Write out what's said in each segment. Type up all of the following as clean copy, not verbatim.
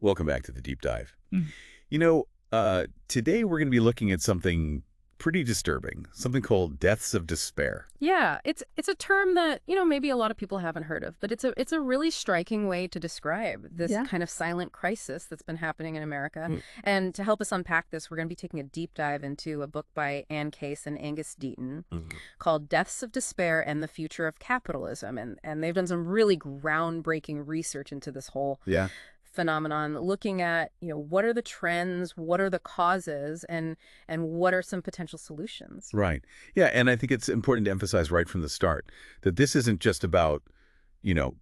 Welcome back to the deep dive. Mm. You know, today we're going to be looking at something pretty disturbing, something called deaths of despair. Yeah, it's a term that, maybe a lot of people haven't heard of, but it's a really striking way to describe this kind of silent crisis that's been happening in America. Mm. And to help us unpack this, we're going to be taking a deep dive into a book by Ann Case and Angus Deaton called Deaths of Despair and the Future of Capitalism. And they've done some really groundbreaking research into this whole phenomenon, looking at, what are the trends, what are the causes, and what are some potential solutions. Right. Yeah, and I think it's important to emphasize right from the start that this isn't just about,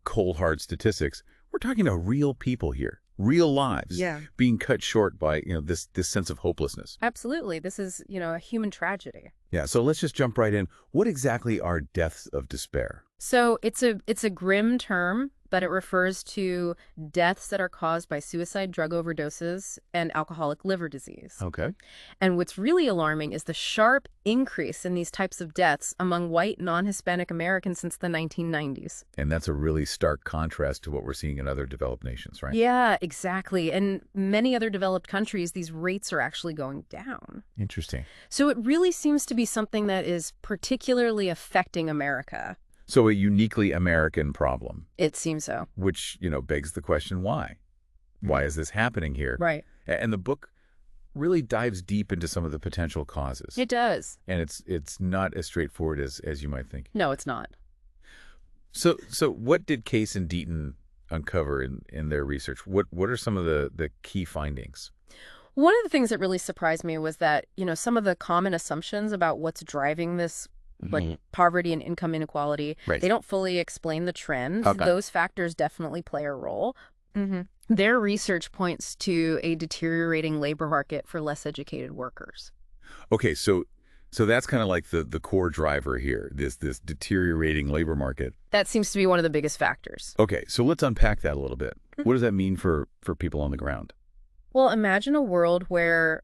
cold hard statistics. We're talking about real people here, real lives being cut short by, this sense of hopelessness. Absolutely. This is, a human tragedy. Yeah, so let's just jump right in. What exactly are deaths of despair? So it's a grim term, but it refers to deaths that are caused by suicide, drug overdoses, and alcoholic liver disease. Okay. And what's really alarming is the sharp increase in these types of deaths among white, non-Hispanic Americans since the 1990s. And that's a really stark contrast to what we're seeing in other developed nations, right? Yeah, exactly. And many other developed countries, these rates are actually going down. Interesting. So it really seems to be something that is particularly affecting America. So a uniquely American problem. It seems so. Which, begs the question, why? Why is this happening here? Right. And the book really dives deep into some of the potential causes. It does. And it's not as straightforward as you might think. No, it's not. So what did Case and Deaton uncover in their research? What are some of the key findings? One of the things that really surprised me was that, some of the common assumptions about what's driving this like poverty and income inequality, they don't fully explain the trends. Okay. Those factors definitely play a role. Their research points to a deteriorating labor market for less educated workers. Okay, so that's kind of like the core driver here, this deteriorating labor market. That seems to be one of the biggest factors. Okay, so let's unpack that a little bit. What does that mean for people on the ground? Well, imagine a world where,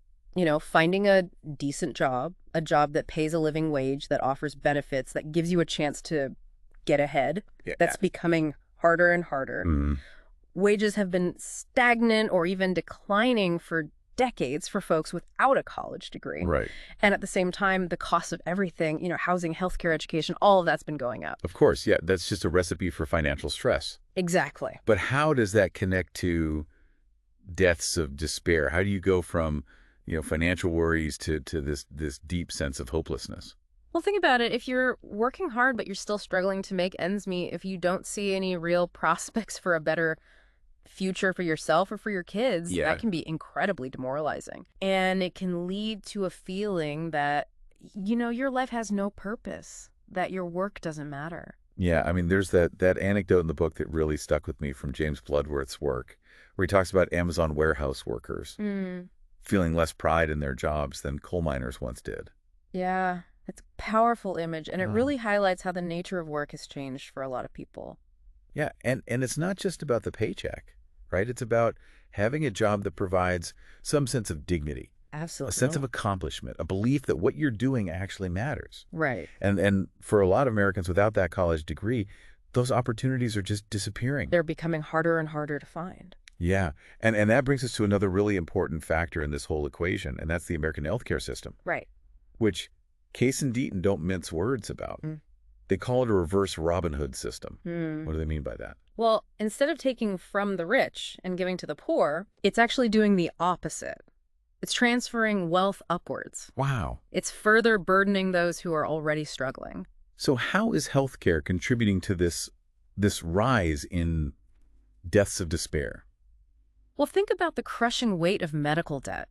finding a decent job, a job that pays a living wage, that offers benefits, that gives you a chance to get ahead, that's becoming harder and harder. Wages have been stagnant or even declining for decades for folks without a college degree. Right. And at the same time, the cost of everything, housing, healthcare, education, all of that's been going up. Of course, yeah, that's just a recipe for financial stress. Exactly. But how does that connect to deaths of despair? How do you go from financial worries to this deep sense of hopelessness? Well, think about it. If you're working hard, but you're still struggling to make ends meet, if you don't see any real prospects for a better future for yourself or for your kids, that can be incredibly demoralizing. And it can lead to a feeling that, your life has no purpose, that your work doesn't matter. Yeah, I mean, there's that anecdote in the book that really stuck with me from James Bloodworth's work, where he talks about Amazon warehouse workers feeling less pride in their jobs than coal miners once did. Yeah, it's a powerful image, and it really highlights how the nature of work has changed for a lot of people. Yeah, and it's not just about the paycheck, right? It's about having a job that provides some sense of dignity. Absolutely. A sense of accomplishment, a belief that what you're doing actually matters. Right. And for a lot of Americans without that college degree, those opportunities are just disappearing. They're becoming harder and harder to find. Yeah. And that brings us to another really important factor in this whole equation, and that's the American healthcare system. Right. Which Case and Deaton don't mince words about. They call it a reverse Robin Hood system. What do they mean by that? Well, instead of taking from the rich and giving to the poor, it's actually doing the opposite. It's transferring wealth upwards. Wow. It's further burdening those who are already struggling. So how is healthcare contributing to this rise in deaths of despair? Well, think about the crushing weight of medical debt.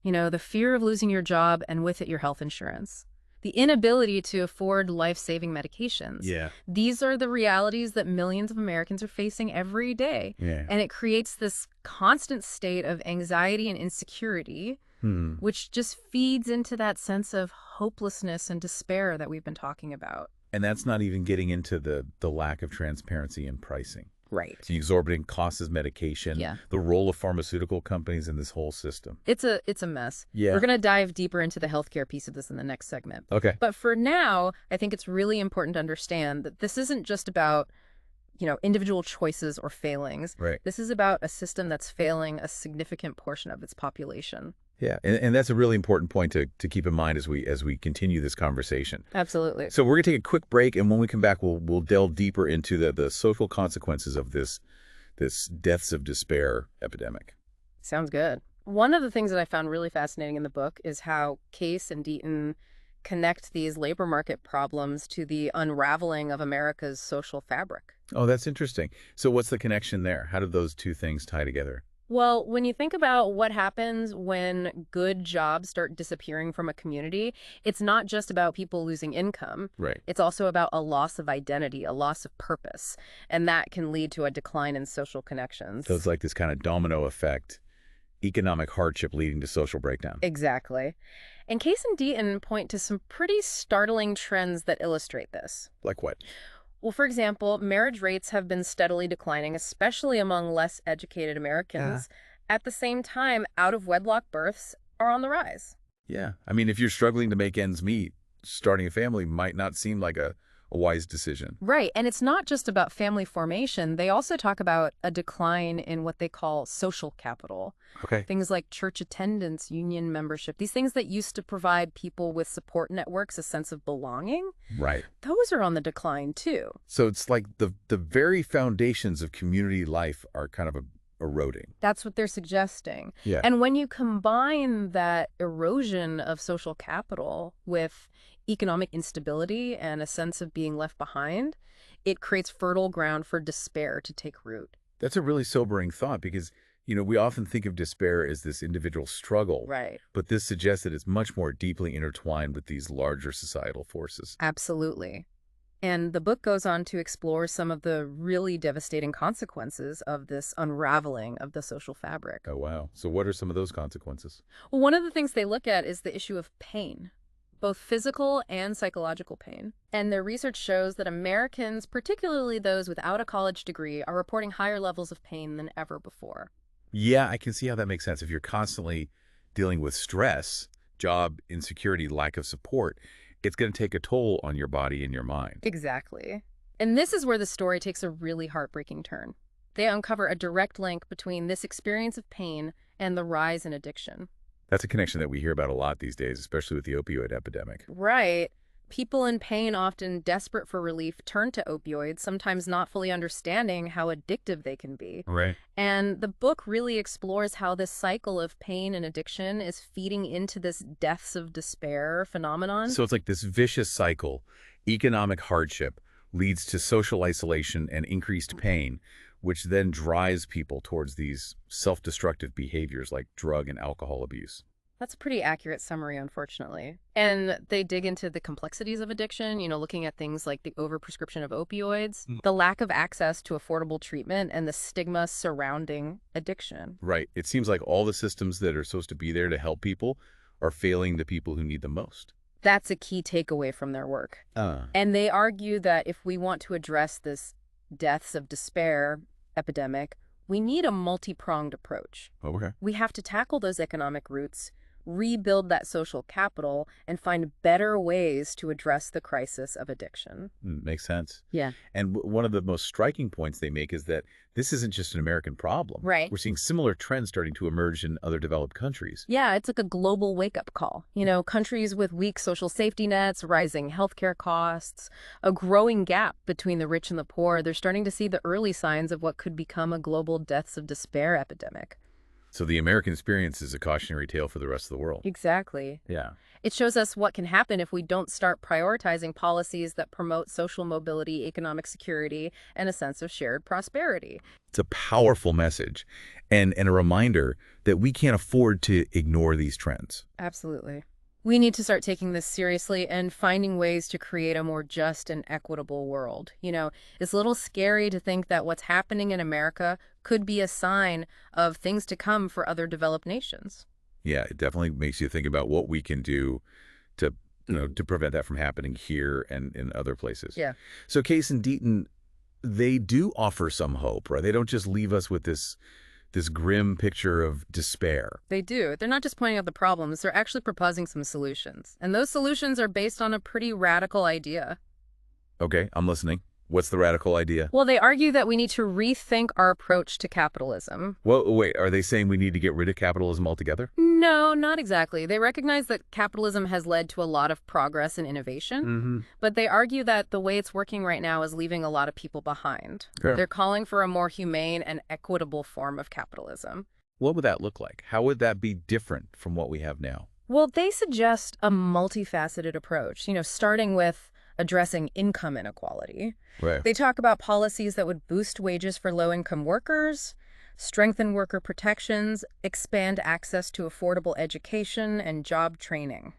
The fear of losing your job and with it your health insurance. The inability to afford life-saving medications. Yeah. These are the realities that millions of Americans are facing every day. Yeah. And it creates this constant state of anxiety and insecurity, which just feeds into that sense of hopelessness and despair that we've been talking about. And that's not even getting into the lack of transparency in pricing. Right. The exorbitant costs of medication, the role of pharmaceutical companies in this whole system. It's a mess. Yeah. We're going to dive deeper into the healthcare piece of this in the next segment. Okay. But for now, I think it's really important to understand that this isn't just about individual choices or failings. Right. This is about a system that's failing a significant portion of its population. Yeah, and that's a really important point to keep in mind as we continue this conversation. Absolutely. So we're going to take a quick break, and when we come back, we'll delve deeper into the social consequences of this deaths of despair epidemic. Sounds good. One of the things that I found really fascinating in the book is how Case and Deaton connect these labor market problems to the unraveling of America's social fabric. Oh, that's interesting. So what's the connection there? How do those two things tie together? Well, when you think about what happens when good jobs start disappearing from a community, it's not just about people losing income. Right. It's also about a loss of identity, a loss of purpose, and that can lead to a decline in social connections. So it's like this kind of domino effect, economic hardship leading to social breakdown. Exactly. And Case and Deaton point to some pretty startling trends that illustrate this. Like what? Well, for example, marriage rates have been steadily declining, especially among less educated Americans. Yeah. At the same time, out-of-wedlock births are on the rise. Yeah. I mean, if you're struggling to make ends meet, starting a family might not seem like a wise decision. Right. And it's not just about family formation. They also talk about a decline in what they call social capital. Okay. Things like church attendance, union membership, these things that used to provide people with support networks a sense of belonging. Right. Those are on the decline, too. So it's like the very foundations of community life are kind of eroding. That's what they're suggesting. Yeah. And when you combine that erosion of social capital with economic instability and a sense of being left behind, it creates fertile ground for despair to take root. That's a really sobering thought because, we often think of despair as this individual struggle. Right. But this suggests that it's much more deeply intertwined with these larger societal forces. Absolutely. And the book goes on to explore some of the really devastating consequences of this unraveling of the social fabric. Oh, wow. So what are some of those consequences? Well, one of the things they look at is the issue of pain, both physical and psychological pain. And their research shows that Americans, particularly those without a college degree, are reporting higher levels of pain than ever before. Yeah, I can see how that makes sense. If you're constantly dealing with stress, job insecurity, lack of support, it's going to take a toll on your body and your mind. Exactly. And this is where the story takes a really heartbreaking turn. They uncover a direct link between this experience of pain and the rise in addiction. That's a connection that we hear about a lot these days, especially with the opioid epidemic. Right. People in pain, often desperate for relief, turn to opioids, sometimes not fully understanding how addictive they can be. Right. And the book really explores how this cycle of pain and addiction is feeding into this deaths of despair phenomenon. So it's like this vicious cycle. Economic hardship leads to social isolation and increased pain, which then drives people towards these self-destructive behaviors like drug and alcohol abuse. That's a pretty accurate summary, unfortunately. And they dig into the complexities of addiction, looking at things like the overprescription of opioids, the lack of access to affordable treatment, and the stigma surrounding addiction. Right. It seems like all the systems that are supposed to be there to help people are failing the people who need them most. That's a key takeaway from their work. And they argue that if we want to address this deaths of despair epidemic, we need a multi-pronged approach. Okay. We have to tackle those economic roots, rebuild that social capital, and find better ways to address the crisis of addiction. Makes sense. Yeah. And one of the most striking points they make is that this isn't just an American problem. Right. We're seeing similar trends starting to emerge in other developed countries. Yeah, it's like a global wake-up call. Countries with weak social safety nets, rising healthcare costs, a growing gap between the rich and the poor. They're starting to see the early signs of what could become a global deaths of despair epidemic. So the American experience is a cautionary tale for the rest of the world. Exactly. Yeah. It shows us what can happen if we don't start prioritizing policies that promote social mobility, economic security, and a sense of shared prosperity. It's a powerful message and a reminder that we can't afford to ignore these trends. Absolutely. We need to start taking this seriously and finding ways to create a more just and equitable world. It's a little scary to think that what's happening in America could be a sign of things to come for other developed nations. Yeah, it definitely makes you think about what we can do to prevent that from happening here and in other places. Yeah. So Case and Deaton, they do offer some hope, right? They don't just leave us with this grim picture of despair. They do. They're not just pointing out the problems, they're actually proposing some solutions. And those solutions are based on a pretty radical idea. Okay, I'm listening. What's the radical idea? Well, they argue that we need to rethink our approach to capitalism. Well, wait, are they saying we need to get rid of capitalism altogether? No, not exactly. They recognize that capitalism has led to a lot of progress and innovation, but they argue that the way it's working right now is leaving a lot of people behind. Sure. They're calling for a more humane and equitable form of capitalism. What would that look like? How would that be different from what we have now? Well, they suggest a multifaceted approach, starting with addressing income inequality. Right. They talk about policies that would boost wages for low-income workers, strengthen worker protections, expand access to affordable education and job training.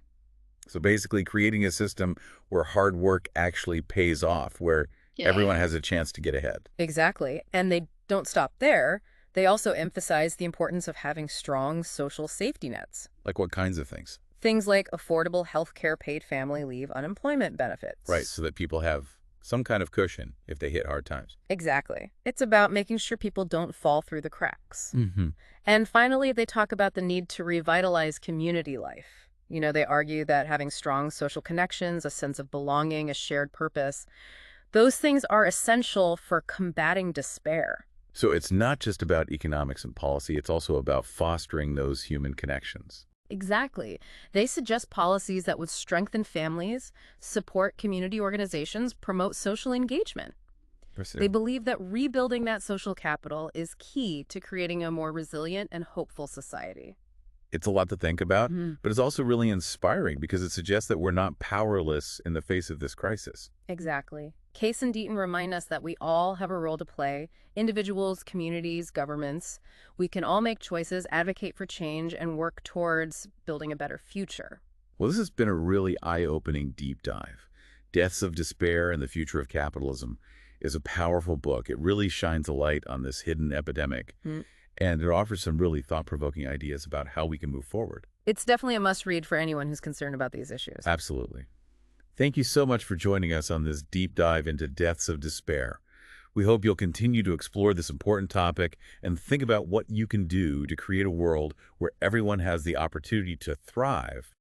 So basically creating a system where hard work actually pays off, where everyone has a chance to get ahead. Exactly. And they don't stop there. They also emphasize the importance of having strong social safety nets. Like what kinds of things? Things like affordable health care, paid family leave, unemployment benefits. Right, so that people have some kind of cushion if they hit hard times. Exactly. It's about making sure people don't fall through the cracks. And finally, they talk about the need to revitalize community life. They argue that having strong social connections, a sense of belonging, a shared purpose, those things are essential for combating despair. So it's not just about economics and policy, it's also about fostering those human connections. Exactly. They suggest policies that would strengthen families, support community organizations, promote social engagement. They believe that rebuilding that social capital is key to creating a more resilient and hopeful society. It's a lot to think about, but it's also really inspiring because it suggests that we're not powerless in the face of this crisis. Exactly. Case and Deaton remind us that we all have a role to play. Individuals, communities, governments. We can all make choices, advocate for change, and work towards building a better future. Well, this has been a really eye-opening deep dive. Deaths of Despair and the Future of Capitalism is a powerful book. It really shines a light on this hidden epidemic, and it offers some really thought-provoking ideas about how we can move forward. It's definitely a must-read for anyone who's concerned about these issues. Absolutely. Thank you so much for joining us on this deep dive into Deaths of Despair. We hope you'll continue to explore this important topic and think about what you can do to create a world where everyone has the opportunity to thrive